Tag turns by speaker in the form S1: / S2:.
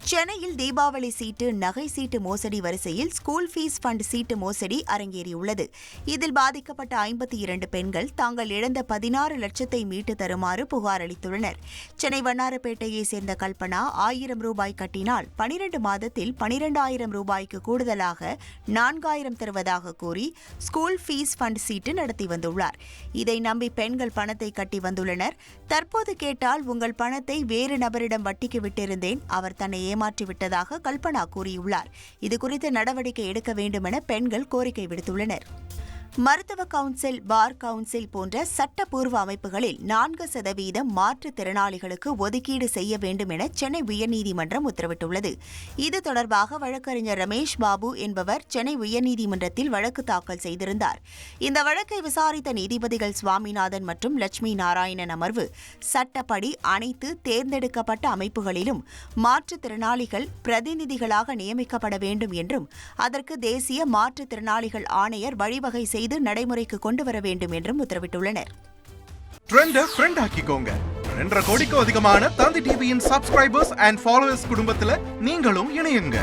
S1: சென்னையில் தீபாவளி சீட்டு நகை சீட்டு மோசடி வரிசையில் ஸ்கூல் ஃபீஸ் ஃபண்ட் சீட்டு மோசடி அரங்கேறியுள்ளது. இதில் பாதிக்கப்பட்ட 52 பெண்கள் தாங்கள் இழந்த 16 லட்சத்தை மீட்டு தருமாறு புகார் அளித்துள்ளனர். சென்னை வண்ணாரப்பேட்டையைச் சேர்ந்த கல்பனா 1000 ரூபாய் கட்டினால் 12 மாதத்தில் 12,000 ரூபாய்க்கு கூடுதலாக 4,000 தருவதாக கூறி ஸ்கூல் ஃபீஸ் ஃபண்ட் சீட்டு நடத்தி வந்துள்ளார். இதை நம்பி பெண்கள் பணத்தை கட்டி வந்துள்ளனர். தற்போது கேட்டால் உங்கள் பணத்தை வேறு நபரிடம் வட்டிக்கு விட்டிருந்தேன், அவர் தன்னை ஏமாற்றிவிட்டதாக கல்பனா கூறியுள்ளார். இதுகுறித்து நடவடிக்கை எடுக்க வேண்டும் என பெண்கள் கோரிக்கை விடுத்துள்ளனர். மருத்துவ கவுன்சில், பார் கவுன்சில் போன்ற சட்டப்பூர்வ அமைப்புகளில் 4% மாற்றுத்திறனாளிகளுக்கு ஒதுக்கீடு செய்ய வேண்டும் என சென்னை உயர்நீதிமன்றம் உத்தரவிட்டுள்ளது. இது தொடர்பாக வழக்கறிஞர் ரமேஷ் பாபு என்பவர் சென்னை உயர்நீதிமன்றத்தில் வழக்கு தாக்கல் செய்திருந்தார். இந்த வழக்கை விசாரித்த நீதிபதிகள் சுவாமிநாதன் மற்றும் லட்சுமி நாராயணன் அமர்வு, சட்டப்படி அனைத்து தேர்ந்தெடுக்கப்பட்ட அமைப்புகளிலும் மாற்றுத்திறனாளிகள் பிரதிநிதிகளாக நியமிக்கப்பட வேண்டும் என்றும் அதற்கு தேசிய மாற்றுத்திறனாளிகள் ஆணையர் வழிவகை செய்து நடைமுறைக்கு கொண்டு வர வேண்டும் என்றும் உத்தரவிட்டுள்ளனர்.
S2: ட்ரெண்ட ஃப்ரெண்ட் ஆக்கிக்கோங்க. 2.5 கோடிக்கும் அதிகமான தந்தி டிவியின் சப்ஸ்கிரைபர்ஸ் அண்ட் ஃபாலோவர்ஸ் குடும்பத்துல நீங்களும் இணையுங்க.